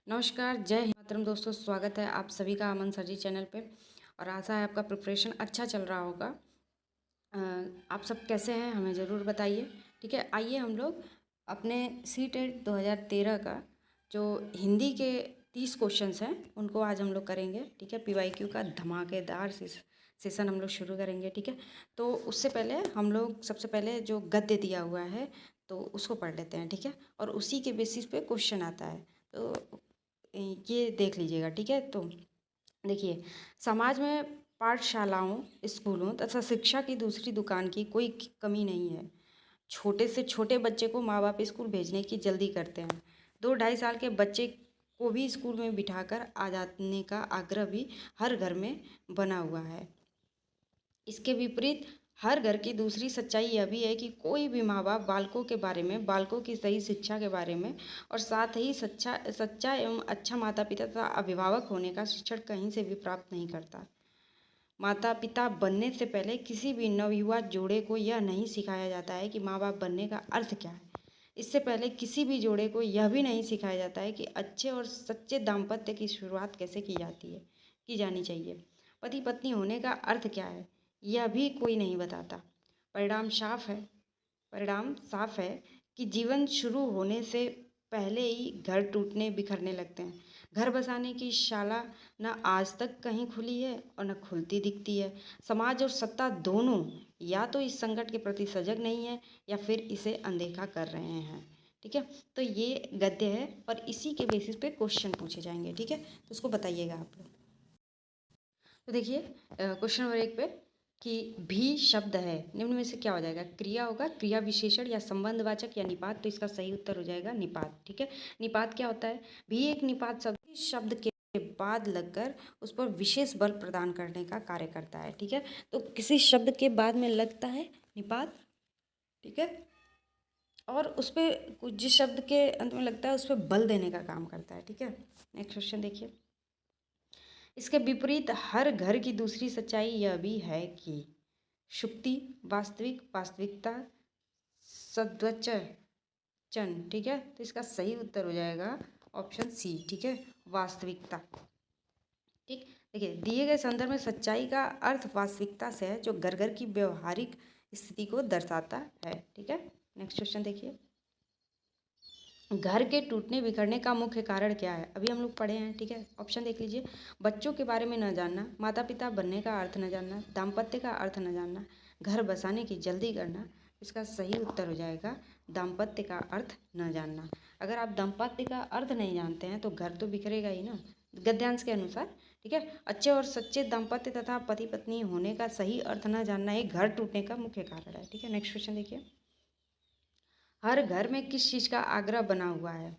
नमस्कार, जय हिंद मातरम दोस्तों। स्वागत है आप सभी का अमन सर जी चैनल पे। और आशा है आपका प्रिपरेशन अच्छा चल रहा होगा। अ, आप सब कैसे हैं हमें ज़रूर बताइए। ठीक है, आइए हम लोग अपने सीटेट 2013 का जो हिंदी के 30 क्वेश्चंस हैं उनको आज हम लोग करेंगे। ठीक है, पीवाईक्यू का धमाकेदार सेशन हम लोग शुरू करेंगे। ठीक है, तो उससे पहले हम लोग सबसे पहले जो गद्य दिया हुआ है तो उसको पढ़ लेते हैं। ठीक है, और उसी के बेसिस पे क्वेश्चन आता है तो ये देख लीजिएगा। ठीक है, तो देखिए, समाज में पाठशालाओं, स्कूलों तथा शिक्षा की दूसरी दुकान की कोई कमी नहीं है। छोटे से छोटे बच्चे को माँ बाप स्कूल भेजने की जल्दी करते हैं। 2-2.5 साल के बच्चे को भी स्कूल में बिठाकर आ जाने का आग्रह भी हर घर में बना हुआ है। इसके विपरीत हर घर की दूसरी सच्चाई यह भी है कि कोई भी माँ बाप बालकों के बारे में, बालकों की सही शिक्षा के बारे में और साथ ही सच्चा एवं अच्छा माता पिता तथा अभिभावक होने का शिक्षण कहीं से भी प्राप्त नहीं करता। माता पिता बनने से पहले किसी भी नवयुवा जोड़े को यह नहीं सिखाया जाता है कि माँ बाप बनने का अर्थ क्या है। इससे पहले किसी भी जोड़े को यह भी नहीं सिखाया जाता है कि अच्छे और सच्चे दाम्पत्य की शुरुआत कैसे की जानी चाहिए। पति पत्नी होने का अर्थ क्या है यह भी कोई नहीं बताता। परिणाम साफ है कि जीवन शुरू होने से पहले ही घर टूटने बिखरने लगते हैं। घर बसाने की शाला न आज तक कहीं खुली है और न खुलती दिखती है। समाज और सत्ता दोनों या तो इस संकट के प्रति सजग नहीं है या फिर इसे अनदेखा कर रहे हैं। ठीक है, तो ये गद्य है और इसी के बेसिस पे क्वेश्चन पूछे जाएंगे। ठीक है, तो उसको बताइएगा आप लोग। तो देखिए, क्वेश्चन नंबर 1 पे कि भी शब्द है निम्न में से क्या हो जाएगा। क्रिया होगा, क्रिया विशेषण या संबंधवाचक या निपात। तो इसका सही उत्तर हो जाएगा निपात। ठीक है, निपात क्या होता है। भी एक निपात शब्द के बाद लगकर उस पर विशेष बल प्रदान करने का कार्य करता है। ठीक है, तो किसी शब्द के बाद में लगता है निपात। ठीक है, और उस पर जिस शब्द के अंत में लगता है उस पर बल देने का काम करता है। ठीक है, नेक्स्ट क्वेश्चन देखिए। इसके विपरीत हर घर की दूसरी सच्चाई यह भी है कि शुक्ति, वास्तविकता, सद्वचन। ठीक है, तो इसका सही उत्तर हो जाएगा ऑप्शन सी। ठीक है, वास्तविकता। ठीक, देखिए, दिए गए संदर्भ में सच्चाई का अर्थ वास्तविकता से है जो घर घर की व्यवहारिक स्थिति को दर्शाता है। ठीक है, नेक्स्ट क्वेश्चन देखिए। घर के टूटने बिखरने का मुख्य कारण क्या है। अभी हम लोग पढ़े हैं। ठीक है, ऑप्शन देख लीजिए। बच्चों के बारे में न जानना, माता पिता बनने का अर्थ न जानना, दाम्पत्य का अर्थ न जानना, घर बसाने की जल्दी करना। इसका सही उत्तर हो जाएगा दाम्पत्य का अर्थ न जानना। अगर आप दाम्पत्य का अर्थ नहीं जानते हैं तो घर तो बिखरेगा ही ना, गद्यांश के अनुसार। ठीक है, अच्छे और सच्चे दाम्पत्य तथा पति पत्नी होने का सही अर्थ न जानना ही घर टूटने का मुख्य कारण है। ठीक है, नेक्स्ट क्वेश्चन देखिए। हर घर में किस चीज़ का आग्रह बना हुआ है।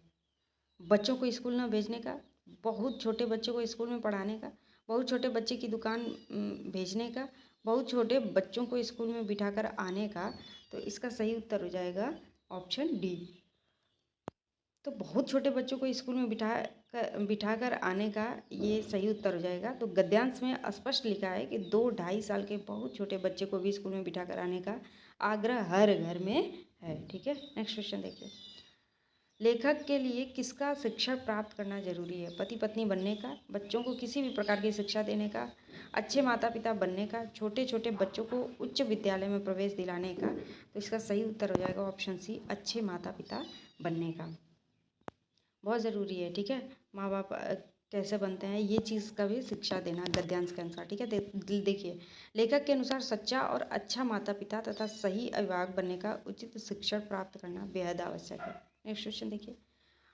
बच्चों को स्कूल न भेजने का, बहुत छोटे बच्चों को स्कूल में पढ़ाने का, बहुत छोटे बच्चे की दुकान भेजने का, बहुत छोटे बच्चों को स्कूल में बिठाकर आने का। तो इसका सही उत्तर हो जाएगा ऑप्शन डी। तो बहुत छोटे बच्चों को स्कूल में बिठाकर आने का ये सही उत्तर हो जाएगा। तो गद्यांश में स्पष्ट लिखा है कि 2-2.5 साल के बहुत छोटे बच्चे को भी स्कूल में बिठाकर आने का आग्रह हर घर में है। ठीक है, नेक्स्ट क्वेश्चन देखिए। लेखक के लिए किसका शिक्षण प्राप्त करना जरूरी है। पति पत्नी बनने का, बच्चों को किसी भी प्रकार की शिक्षा देने का, अच्छे माता पिता बनने का, छोटे छोटे बच्चों को उच्च विद्यालय में प्रवेश दिलाने का। तो इसका सही उत्तर हो जाएगा ऑप्शन सी, अच्छे माता पिता बनने का। बहुत ज़रूरी है। ठीक है, माँ बाप कैसे बनते हैं ये चीज़ का भी शिक्षा देना गद्यांश के अनुसार। ठीक है, देखिए, लेखक के अनुसार सच्चा और अच्छा माता पिता तथा सही अभिभावक बनने का उचित शिक्षण प्राप्त करना बेहद आवश्यक है। नेक्स्ट क्वेश्चन देखिए।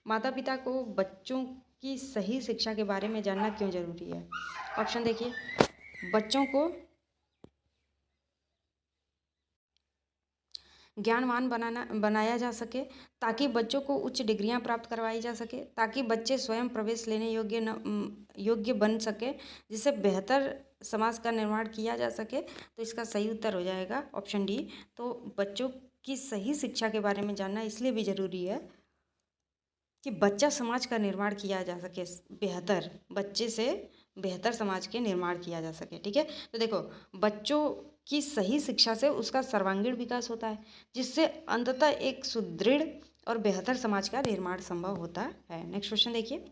माता पिता को बच्चों की सही शिक्षा के बारे में जानना क्यों जरूरी है। ऑप्शन देखिए। बच्चों को ज्ञानवान बनाया जा सके, ताकि बच्चों को उच्च डिग्रियां प्राप्त करवाई जा सके, ताकि बच्चे स्वयं प्रवेश लेने योग्य बन सके, जिससे बेहतर समाज का निर्माण किया जा सके। तो इसका सही उत्तर हो जाएगा ऑप्शन डी। तो बच्चों की सही शिक्षा के बारे में जानना इसलिए भी ज़रूरी है कि बच्चा समाज का निर्माण किया जा सके, बेहतर बच्चे से बेहतर समाज के निर्माण किया जा सके। ठीक है, तो देखो, बच्चों की सही शिक्षा से उसका सर्वांगीण विकास होता है, जिससे अंततः एक सुदृढ़ और बेहतर समाज का निर्माण संभव होता है। नेक्स्ट क्वेश्चन देखिए।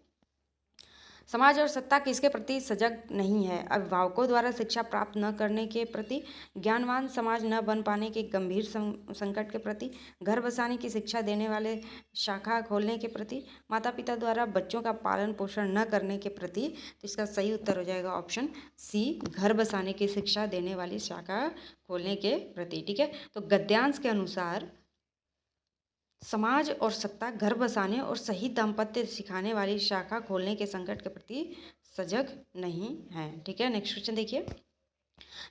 समाज और सत्ता किसके प्रति सजग नहीं है? अभिभावकों द्वारा शिक्षा प्राप्त न करने के प्रति, ज्ञानवान समाज न बन पाने के गंभीर संकट के प्रति, घर बसाने की शिक्षा देने वाले शाखा खोलने के प्रति, माता पिता द्वारा बच्चों का पालन पोषण न करने के प्रति। तो इसका सही उत्तर हो जाएगा ऑप्शन सी, घर बसाने की शिक्षा देने वाली शाखा खोलने के प्रति। ठीक है, तो गद्यांश के अनुसार समाज और सत्ता घर बसाने और सही दाम्पत्य सिखाने वाली शाखा खोलने के संकट के प्रति सजग नहीं है। ठीक है, नेक्स्ट क्वेश्चन देखिए।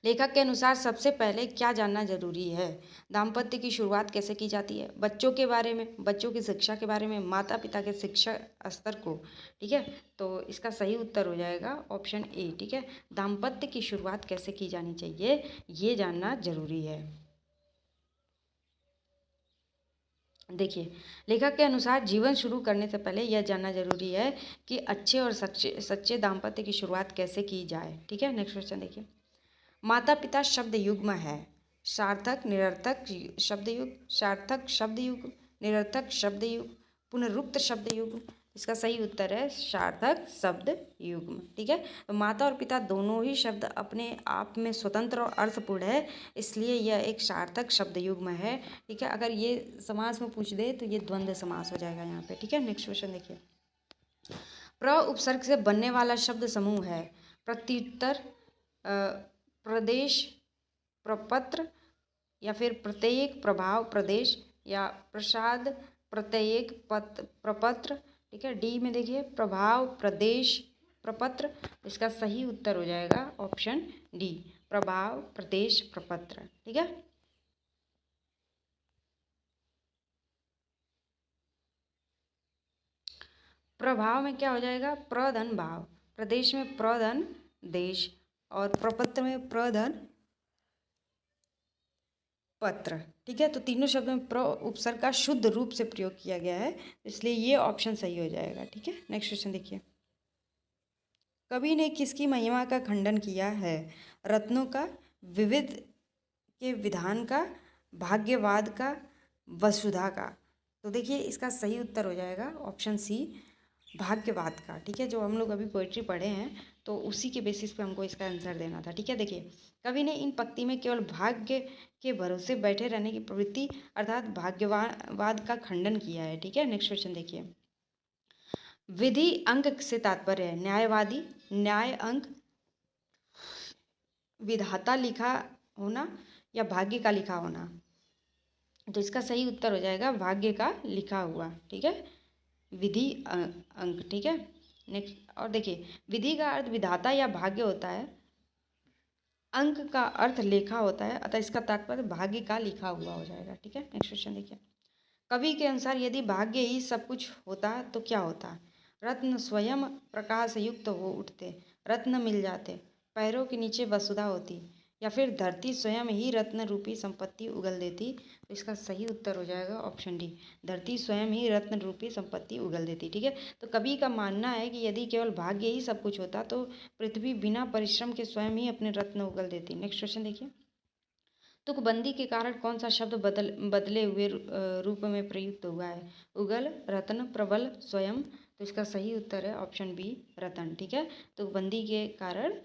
लेखक के अनुसार सबसे पहले क्या जानना जरूरी है? दाम्पत्य की शुरुआत कैसे की जाती है, बच्चों के बारे में, बच्चों की शिक्षा के बारे में, माता पिता के शिक्षा स्तर को। ठीक है, तो इसका सही उत्तर हो जाएगा ऑप्शन ए। ठीक है, दाम्पत्य की शुरुआत कैसे की जानी चाहिए ये जानना जरूरी है। देखिए, लेखक के अनुसार जीवन शुरू करने से पहले यह जानना जरूरी है कि अच्छे और सच्चे दाम्पत्य की शुरुआत कैसे की जाए। ठीक है, नेक्स्ट क्वेश्चन देखिए। माता पिता शब्द युग्म है, सार्थक निरर्थक शब्द युग, सार्थक शब्द युग, निरर्थक शब्द युग, पुनरुक्त शब्द युग। इसका सही उत्तर है सार्थक शब्द युग्म। ठीक है, तो माता और पिता दोनों ही शब्द अपने आप में स्वतंत्र और अर्थपूर्ण है, इसलिए यह एक सार्थक शब्द युग्म है। ठीक है, अगर ये समास में पूछ दे तो ये द्वंद्व समास हो जाएगा यहाँ पे। ठीक है, नेक्स्ट क्वेश्चन देखिए। प्र उपसर्ग से बनने वाला शब्द समूह है प्रत्युत्तर, प्रदेश, प्रपत्र, या फिर प्रत्येक, प्रभाव, प्रदेश, या प्रसाद, प्रत्येक, प्रपत्र। ठीक है, डी में देखिए प्रभाव, प्रदेश, प्रपत्र। इसका सही उत्तर हो जाएगा ऑप्शन डी, प्रभाव, प्रदेश, प्रपत्र। ठीक है, प्रभाव में क्या हो जाएगा? प्रधन भाव, प्रदेश में प्रधन देश, और प्रपत्र में प्रधन पत्र। ठीक है, तो तीनों शब्दों में प्र उपसर्ग का शुद्ध रूप से प्रयोग किया गया है, इसलिए ये ऑप्शन सही हो जाएगा। ठीक है, नेक्स्ट क्वेश्चन देखिए। कवि ने किसकी महिमा का खंडन किया है? रत्नों का, विविध के विधान का, भाग्यवाद का, वसुधा का। तो देखिए इसका सही उत्तर हो जाएगा ऑप्शन सी, भाग्यवाद का। ठीक है, जो हम लोग अभी पोइट्री पढ़े हैं तो उसी के बेसिस पे हमको इसका आंसर देना था। ठीक है, देखिए कवि ने इन पंक्ति में केवल भाग्य के भरोसे बैठे रहने की प्रवृत्ति अर्थात भाग्यवाद का खंडन किया है। ठीक है, नेक्स्ट क्वेश्चन देखिए। विधि अंक से तात्पर्य है न्यायवादी, न्याय अंक, विधाता लिखा होना, या भाग्य का लिखा होना। तो इसका सही उत्तर हो जाएगा भाग्य का लिखा हुआ। ठीक है, विधि अंक। ठीक है, नेक्स्ट और देखिए विधि का अर्थ विधाता या भाग्य होता है, अंक का अर्थ लेखा होता है, अतः इसका तात्पर्य भाग्य का लिखा हुआ हो जाएगा। ठीक है, नेक्स्ट क्वेश्चन देखिए। कवि के अनुसार यदि भाग्य ही सब कुछ होता तो क्या होता? रत्न स्वयं प्रकाश युक्त हो उठते, रत्न मिल जाते, पैरों के नीचे वसुधा होती, या फिर धरती स्वयं ही रत्न रूपी संपत्ति उगल देती। तो इसका सही उत्तर हो जाएगा ऑप्शन डी, धरती स्वयं ही रत्न रूपी संपत्ति उगल देती। ठीक है, तो कवि का मानना है कि यदि केवल भाग्य ही सब कुछ होता तो पृथ्वी बिना परिश्रम के स्वयं ही अपने रत्न उगल देती। नेक्स्ट क्वेश्चन देखिए। तुकबंदी के कारण कौन सा शब्द बदले हुए रूप में प्रयुक्त हुआ है? उगल, रत्न, प्रबल, स्वयं। तो इसका सही उत्तर है ऑप्शन बी, रतन। ठीक है, तुकबंदी के कारण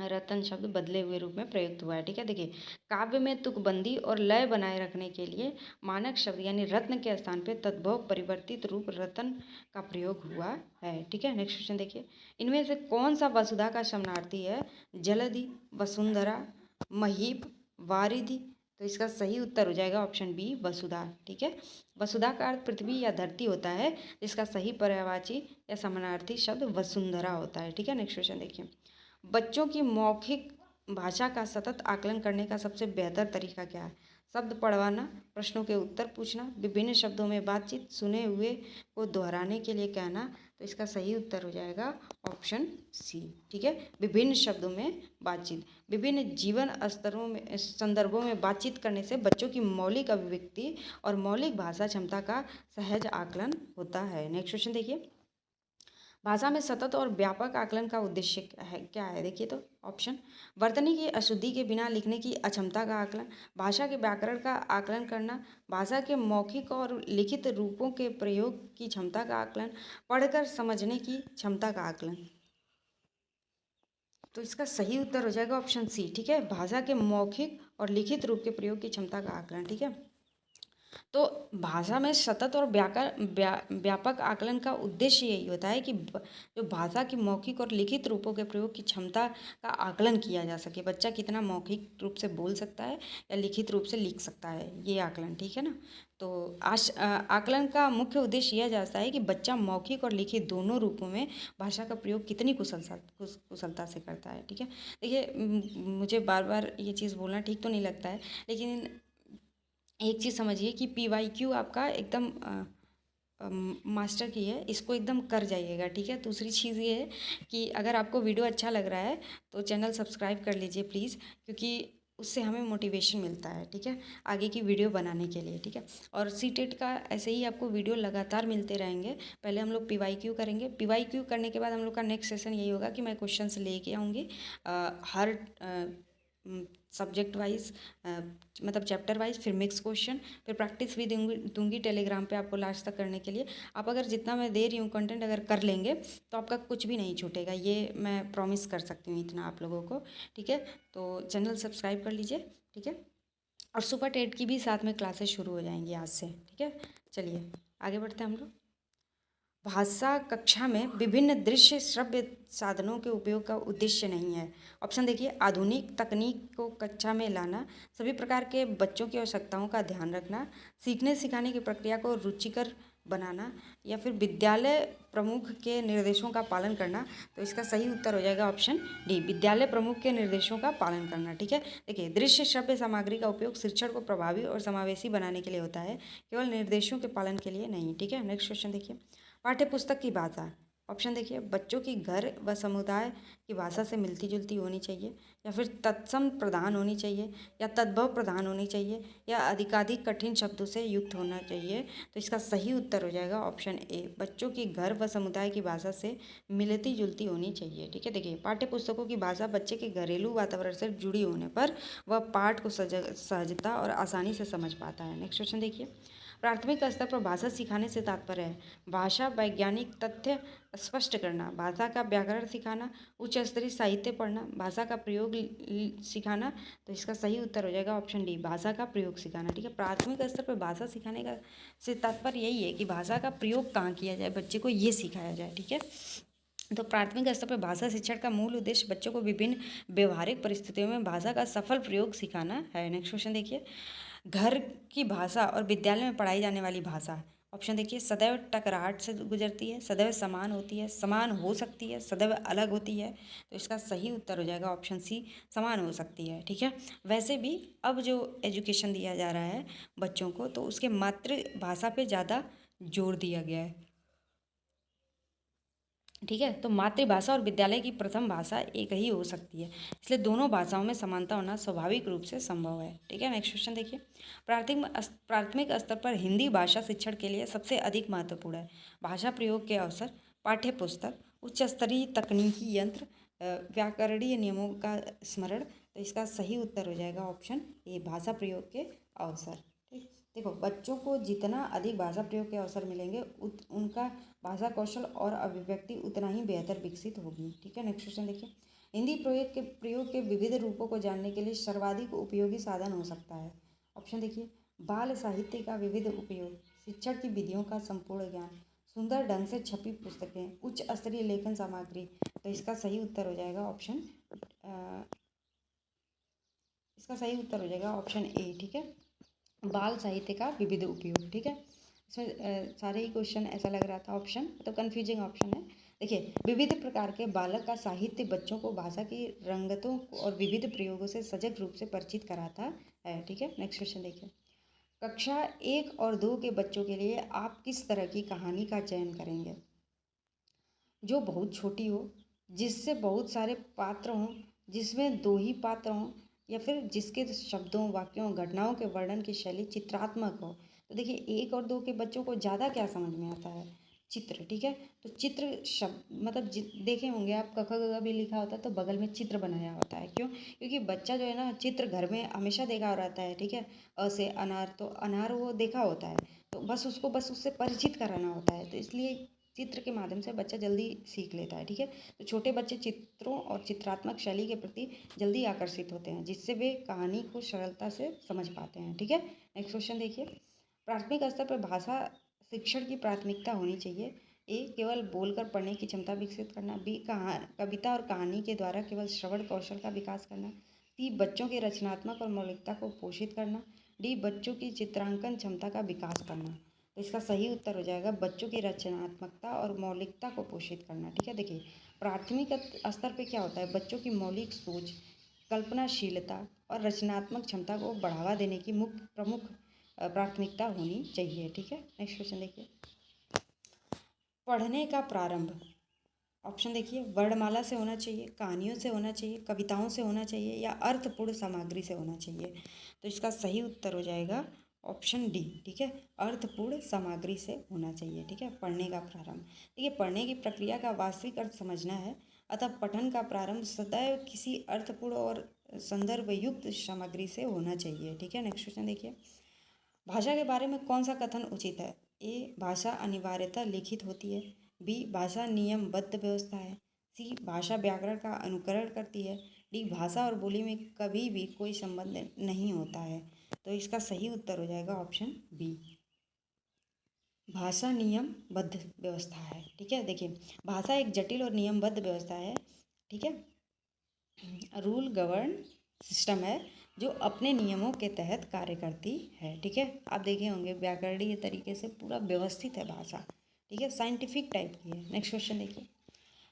रतन शब्द बदले हुए रूप में प्रयुक्त हुआ है। ठीक है, देखिए काव्य में तुकबंदी और लय बनाए रखने के लिए मानक शब्द यानी रत्न के स्थान पे तद्भव परिवर्तित रूप रतन का प्रयोग हुआ है। ठीक है, नेक्स्ट क्वेश्चन देखिए। इनमें से कौन सा वसुधा का समानार्थी है? जलधि, वसुंधरा, महीप, वारिधि। तो इसका सही उत्तर हो जाएगा ऑप्शन बी, वसुधा। ठीक है, वसुधा का अर्थ पृथ्वी या धरती होता है, जिसका सही पर्यायवाची या समानार्थी शब्द वसुंधरा होता है। ठीक है, नेक्स्ट क्वेश्चन देखिए। बच्चों की मौखिक भाषा का सतत आकलन करने का सबसे बेहतर तरीका क्या है? शब्द पढ़वाना, प्रश्नों के उत्तर पूछना, विभिन्न शब्दों में बातचीत, सुने हुए को दोहराने के लिए कहना। तो इसका सही उत्तर हो जाएगा ऑप्शन सी। ठीक है, विभिन्न शब्दों में बातचीत, विभिन्न जीवन स्तरों में संदर्भों में बातचीत करने से बच्चों की मौलिक अभिव्यक्ति और मौलिक भाषा क्षमता का सहज आकलन होता है। नेक्स्ट क्वेश्चन देखिए। भाषा में सतत और व्यापक आकलन का उद्देश्य क्या है? देखिए तो ऑप्शन, वर्तनी की अशुद्धि के बिना लिखने की अक्षमता का आकलन, भाषा के व्याकरण का आकलन करना, भाषा के मौखिक और लिखित रूपों के प्रयोग की क्षमता का आकलन, पढ़कर समझने की क्षमता का आकलन। तो इसका सही उत्तर हो जाएगा ऑप्शन सी। ठीक है, भाषा के मौखिक और लिखित रूप के प्रयोग की क्षमता का आकलन। ठीक है, तो भाषा में सतत और व्यापक आकलन का उद्देश्य यही होता है कि जो भाषा की मौखिक और लिखित रूपों के प्रयोग की क्षमता का आकलन किया जा सके। बच्चा कितना मौखिक रूप से बोल सकता है या लिखित रूप से लिख सकता है, ये आकलन। ठीक है ना, तो आकलन का मुख्य उद्देश्य यह जाता है कि बच्चा मौखिक और लिखित दोनों रूपों में भाषा का प्रयोग कितनी कुशलता से करता है। ठीक है, देखिए मुझे बार बार ये चीज़ बोलना ठीक तो नहीं लगता है, लेकिन एक चीज़ समझिए कि PYQ आपका एकदम मास्टर की है, इसको एकदम कर जाइएगा। ठीक है, दूसरी चीज़ ये है कि अगर आपको वीडियो अच्छा लग रहा है तो चैनल सब्सक्राइब कर लीजिए प्लीज़, क्योंकि उससे हमें मोटिवेशन मिलता है। ठीक है, आगे की वीडियो बनाने के लिए। ठीक है, और CTET का ऐसे ही आपको वीडियो लगातार मिलते रहेंगे। पहले हम लोग PYQ करेंगे, PYQ करने के बाद हम लोग का नेक्स्ट सेशन यही होगा कि मैं क्वेश्चंस लेके आऊँगी हर सब्जेक्ट वाइज, मतलब चैप्टर वाइज, फिर मिक्स क्वेश्चन, फिर प्रैक्टिस भी दूंगी टेलीग्राम पे आपको लास्ट तक करने के लिए। आप अगर जितना मैं दे रही हूँ कंटेंट अगर कर लेंगे तो आपका कुछ भी नहीं छूटेगा, ये मैं प्रॉमिस कर सकती हूँ इतना आप लोगों को। ठीक है, तो चैनल सब्सक्राइब कर लीजिए। ठीक है, और सुपर टेट की भी साथ में क्लासेस शुरू हो जाएंगी आज से। ठीक है, चलिए आगे बढ़ते हैं हम लोग। भाषा कक्षा में विभिन्न दृश्य श्रव्य साधनों के उपयोग का उद्देश्य नहीं है। ऑप्शन देखिए, आधुनिक तकनीक को कक्षा में लाना, सभी प्रकार के बच्चों की आवश्यकताओं का ध्यान रखना, सीखने सिखाने की प्रक्रिया को रुचिकर बनाना, या फिर विद्यालय प्रमुख के निर्देशों का पालन करना। तो इसका सही उत्तर हो जाएगा ऑप्शन डी, विद्यालय प्रमुख के निर्देशों का पालन करना। ठीक है, देखिए दृश्य श्रव्य सामग्री का उपयोग शिक्षण को प्रभावी और समावेशी बनाने के लिए होता है, केवल निर्देशों के पालन के लिए नहीं। ठीक है, नेक्स्ट क्वेश्चन देखिए, पाठ्यपुस्तक की भाषा। ऑप्शन देखिए, बच्चों की घर व समुदाय की भाषा से मिलती जुलती होनी चाहिए, या फिर तत्सम प्रधान होनी चाहिए, या तद्भव प्रधान होनी चाहिए, या अधिकाधिक कठिन शब्दों से युक्त होना चाहिए। तो इसका सही उत्तर हो जाएगा ऑप्शन ए, बच्चों की घर व समुदाय की भाषा से मिलती जुलती होनी चाहिए। ठीक है, देखिए पाठ्यपुस्तकों की भाषा बच्चे के घरेलू वातावरण से जुड़ी होने पर वह पाठ को सहजता और आसानी से समझ पाता है। नेक्स्ट क्वेश्चन देखिए, प्राथमिक स्तर पर भाषा सिखाने से तात्पर्य है भाषा वैज्ञानिक तथ्य स्पष्ट करना, भाषा का व्याकरण सिखाना, उच्च स्तरीय साहित्य पढ़ना, भाषा का प्रयोग सिखाना। तो इसका सही उत्तर हो जाएगा ऑप्शन डी, भाषा का प्रयोग सिखाना। ठीक है, प्राथमिक स्तर पर भाषा सिखाने का से तात्पर्य यही है कि भाषा का प्रयोग कहाँ किया जाए, बच्चे को ये सिखाया जाए। ठीक है, तो प्राथमिक स्तर पर भाषा शिक्षण का मूल उद्देश्य बच्चों को विभिन्न व्यवहारिक परिस्थितियों में भाषा का सफल प्रयोग सिखाना है। नेक्स्ट क्वेश्चन देखिए, घर की भाषा और विद्यालय में पढ़ाई जाने वाली भाषा। ऑप्शन देखिए, सदैव टकराहट से गुजरती है, सदैव समान होती है, समान हो सकती है, सदैव अलग होती है। तो इसका सही उत्तर हो जाएगा ऑप्शन सी, समान हो सकती है। ठीक है, वैसे भी अब जो एजुकेशन दिया जा रहा है बच्चों को, तो उसके मातृभाषा पे ज़्यादा जोर दिया गया है। ठीक है, तो मातृभाषा और विद्यालय की प्रथम भाषा एक ही हो सकती है, इसलिए दोनों भाषाओं में समानता होना स्वाभाविक रूप से संभव है। ठीक है, नेक्स्ट क्वेश्चन देखिए, प्राथमिक स्तर पर हिंदी भाषा शिक्षण के लिए सबसे अधिक महत्वपूर्ण है भाषा प्रयोग के अवसर, पाठ्य पुस्तक, उच्च स्तरीय तकनीकी यंत्र, व्याकरणीय नियमों का स्मरण। तो इसका सही उत्तर हो जाएगा ऑप्शन ए, भाषा प्रयोग के अवसर। ठीक, देखो बच्चों को जितना अधिक भाषा प्रयोग के अवसर मिलेंगे उनका भाषा कौशल और अभिव्यक्ति उतना ही बेहतर विकसित होगी। ठीक है, नेक्स्ट क्वेश्चन देखिए, हिंदी प्रयोग के विविध रूपों को जानने के लिए सर्वाधिक उपयोगी साधन हो सकता है। ऑप्शन देखिए, बाल साहित्य का विविध उपयोग, शिक्षण की विधियों का संपूर्ण ज्ञान, सुंदर ढंग से छपी पुस्तकें, उच्च स्तरीय लेखन सामग्री। तो इसका सही उत्तर हो जाएगा ऑप्शन इसका सही उत्तर हो जाएगा ऑप्शन ए। ठीक है, बाल साहित्य का विविध उपयोग। ठीक है, इसमें सारे ही क्वेश्चन ऐसा लग रहा था ऑप्शन तो कन्फ्यूजिंग ऑप्शन है। देखिए, विविध प्रकार के बालक का साहित्य बच्चों को भाषा की रंगतों और विविध प्रयोगों से सजग रूप से परिचित कराता है। ठीक है, नेक्स्ट क्वेश्चन देखिए, कक्षा 1 और 2 के बच्चों के लिए आप किस तरह की कहानी का चयन करेंगे जो बहुत छोटी हो, जिससे बहुत सारे पात्र हों, जिसमें 2 ही पात्र हों, या फिर जिसके शब्दों वाक्यों घटनाओं के वर्णन की शैली चित्रात्मक हो। तो देखिए 1 और 2 के बच्चों को ज़्यादा क्या समझ में आता है, चित्र, ठीक है। तो चित्र शब्द मतलब देखे होंगे आप, क ख ग घ भी लिखा होता है तो बगल में चित्र बनाया होता है, क्यों? क्योंकि बच्चा जो है ना चित्र घर में हमेशा देखा रहता है, ठीक है। अ से अनार, तो अनार वो देखा होता है, तो बस उसको बस उससे परिचित कराना होता है, तो इसलिए चित्र के माध्यम से बच्चा जल्दी सीख लेता है, ठीक है। तो छोटे बच्चे चित्रों और चित्रात्मक शैली के प्रति जल्दी आकर्षित होते हैं, जिससे वे कहानी को सरलता से समझ पाते हैं, ठीक है। नेक्स्ट क्वेश्चन देखिए, प्राथमिक स्तर पर भाषा शिक्षण की प्राथमिकता होनी चाहिए। ए केवल बोलकर पढ़ने की क्षमता विकसित करना, बी कविता और कहानी के द्वारा केवल श्रवण कौशल का विकास करना, सी बच्चों की रचनात्मक और मौलिकता को पोषित करना, डी बच्चों की चित्रांकन क्षमता का विकास करना। तो इसका सही उत्तर हो जाएगा बच्चों की रचनात्मकता और मौलिकता को पोषित करना, ठीक है। देखिए प्राथमिक स्तर पे क्या होता है, बच्चों की मौलिक सोच, कल्पनाशीलता और रचनात्मक क्षमता को बढ़ावा देने की मुख्य प्रमुख प्राथमिकता होनी चाहिए, ठीक है। नेक्स्ट क्वेश्चन देखिए, पढ़ने का प्रारंभ, ऑप्शन देखिए, वर्णमाला से होना चाहिए, कहानियों से होना चाहिए, कविताओं से होना चाहिए या अर्थपूर्ण सामग्री से होना चाहिए। तो इसका सही उत्तर हो जाएगा ऑप्शन डी, ठीक है, अर्थपूर्ण सामग्री से होना चाहिए, ठीक है। पढ़ने का प्रारंभ, देखिए पढ़ने की प्रक्रिया का वास्तविक अर्थ समझना है, अतः पठन का प्रारंभ सदैव किसी अर्थपूर्ण और संदर्भ युक्त सामग्री से होना चाहिए, ठीक है। नेक्स्ट क्वेश्चन देखिए, भाषा के बारे में कौन सा कथन उचित है? ए भाषा अनिवार्यतः लिखित होती है, बी भाषा नियमबद्ध व्यवस्था है, सी भाषा व्याकरण का अनुकरण करती है, डी भाषा और बोली में कभी भी कोई संबंध नहीं होता है। तो इसका सही उत्तर हो जाएगा ऑप्शन बी, भाषा नियमबद्ध व्यवस्था है, ठीक है। देखिए भाषा एक जटिल और नियमबद्ध व्यवस्था है, ठीक है, रूल गवर्न सिस्टम है जो अपने नियमों के तहत कार्य करती है, ठीक है। आप देखे होंगे व्याकरणीय तरीके से पूरा व्यवस्थित है भाषा, ठीक है, साइंटिफिक टाइप की है। नेक्स्ट क्वेश्चन देखिए,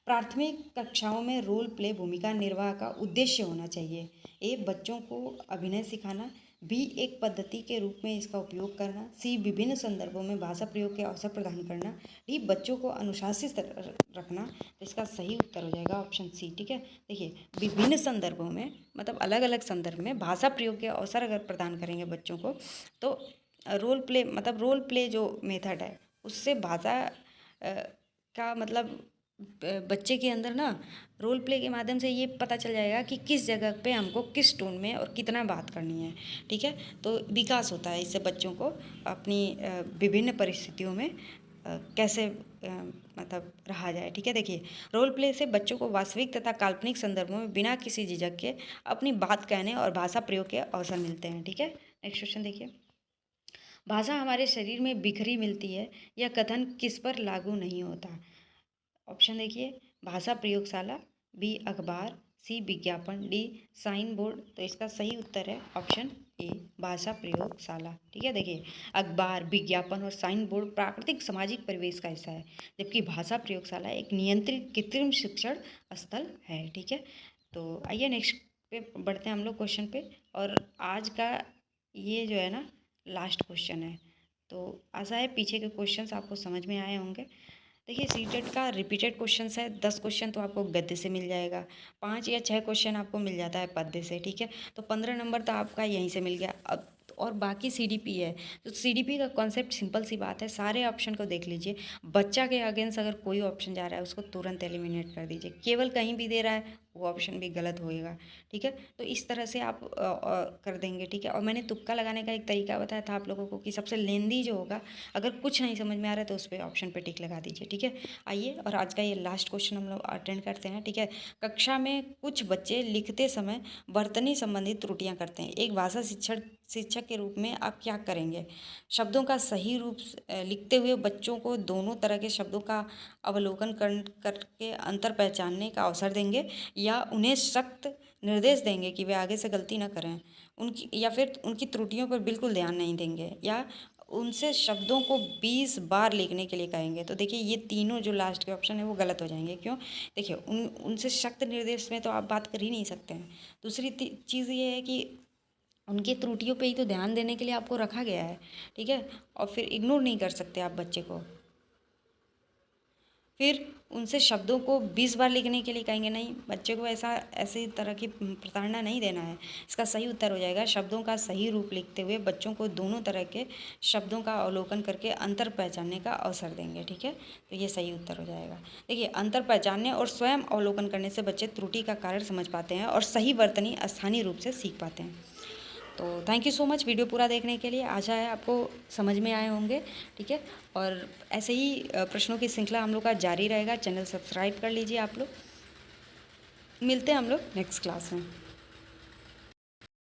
प्राथमिक कक्षाओं में रोल प्ले भूमिका निर्वाह का उद्देश्य होना चाहिए। ए बच्चों को अभिनय सिखाना, बी एक पद्धति के रूप में इसका उपयोग करना, सी विभिन्न संदर्भों में भाषा प्रयोग के अवसर प्रदान करना, डी बच्चों को अनुशासित रखना। तो इसका सही उत्तर हो जाएगा ऑप्शन सी, ठीक है। देखिए विभिन्न संदर्भों में मतलब अलग अलग संदर्भ में भाषा प्रयोग के अवसर अगर प्रदान करेंगे बच्चों को, तो रोल प्ले मतलब रोल प्ले जो मेथड है उससे भाषा का मतलब बच्चे के अंदर ना रोल प्ले के माध्यम से ये पता चल जाएगा कि किस जगह पे हमको किस टोन में और कितना बात करनी है, ठीक है। तो विकास होता है इससे बच्चों को अपनी विभिन्न परिस्थितियों में कैसे मतलब रहा जाए, ठीक है। देखिए रोल प्ले से बच्चों को वास्तविक तथा काल्पनिक संदर्भों में बिना किसी झिझक के अपनी बात कहने और भाषा प्रयोग के अवसर मिलते हैं, ठीक है। नेक्स्ट क्वेश्चन देखिए, भाषा हमारे शरीर में बिखरी मिलती है, यह कथन किस पर लागू नहीं होता? ऑप्शन देखिए, भाषा प्रयोगशाला, बी अखबार, सी विज्ञापन, डी साइन बोर्ड। तो इसका सही उत्तर है ऑप्शन ए, भाषा प्रयोगशाला, ठीक है। देखिए अखबार, विज्ञापन और साइन बोर्ड प्राकृतिक सामाजिक परिवेश का हिस्सा है, जबकि भाषा प्रयोगशाला एक नियंत्रित कृत्रिम शिक्षण स्थल है, ठीक है। तो आइए नेक्स्ट पे बढ़ते हैं हम लोग क्वेश्चन पे, और आज का ये जो है ना लास्ट क्वेश्चन है। तो आशा है पीछे के क्वेश्चंस आपको समझ में आए होंगे। देखिए सीटेट का रिपीटेड क्वेश्चंस है, 10 क्वेश्चन तो आपको गद्य से मिल जाएगा, 5 या 6 क्वेश्चन आपको मिल जाता है पद्य से, ठीक है। तो 15 नंबर तो आपका यहीं से मिल गया। अब और बाकी सीडीपी है, तो सीडीपी का कॉन्सेप्ट सिंपल सी बात है, सारे ऑप्शन को देख लीजिए, बच्चा के अगेंस्ट अगर कोई ऑप्शन जा रहा है उसको तुरंत एलिमिनेट कर दीजिए, केवल कहीं भी दे रहा है वो ऑप्शन भी गलत होएगा, ठीक है। तो इस तरह से आप कर देंगे, ठीक है। और मैंने तुक्का लगाने का एक तरीका बताया था आप लोगों को कि सबसे लेंदी जो होगा, अगर कुछ नहीं समझ में आ रहा है तो उस पर ऑप्शन पे टिक लगा दीजिए, ठीक है। आइए और आज का ये लास्ट क्वेश्चन हम लोग अटेंड करते हैं, ठीक है। कक्षा में कुछ बच्चे लिखते समय वर्तनी संबंधित त्रुटियां करते हैं, एक भाषा शिक्षक के रूप में आप क्या करेंगे? शब्दों का सही रूप लिखते हुए बच्चों को दोनों तरह के शब्दों का अवलोकन करके अंतर पहचानने का अवसर देंगे, या उन्हें सख्त निर्देश देंगे कि वे आगे से गलती ना करें उनकी, या फिर उनकी त्रुटियों पर बिल्कुल ध्यान नहीं देंगे, या उनसे शब्दों को 20 बार लिखने के लिए कहेंगे? तो देखिए ये तीनों जो लास्ट के ऑप्शन है वो गलत हो जाएंगे, क्यों? देखिए उनसे सख्त निर्देश में तो आप बात कर ही नहीं सकते हैं। दूसरी चीज़ ये है कि उनकी त्रुटियों पे ही तो ध्यान देने के लिए आपको रखा गया है, ठीक है। और फिर इग्नोर नहीं कर सकते आप बच्चे को। फिर उनसे शब्दों को 20 बार लिखने के लिए कहेंगे, नहीं, बच्चे को ऐसी तरह की प्रताड़ना नहीं देना है। इसका सही उत्तर हो जाएगा शब्दों का सही रूप लिखते हुए बच्चों को दोनों तरह के शब्दों का अवलोकन करके अंतर पहचानने का अवसर देंगे। ठीक है, तो ये सही उत्तर हो जाएगा। देखिए, अंतर पहचानने और स्वयं अवलोकन करने से बच्चे त्रुटि का कारण समझ पाते हैं और सही वर्तनी स्थानीय रूप से सीख पाते हैं। तो thank you so much video पूरा देखने के लिए। आशा है आपको समझ में आए होंगे। ठीक है, और ऐसे ही प्रश्नों की श्रृंखला हम लोग का जारी रहेगा। चैनल सब्सक्राइब कर लीजिए आप लोग। मिलते हैं हम लोग नेक्स्ट क्लास में।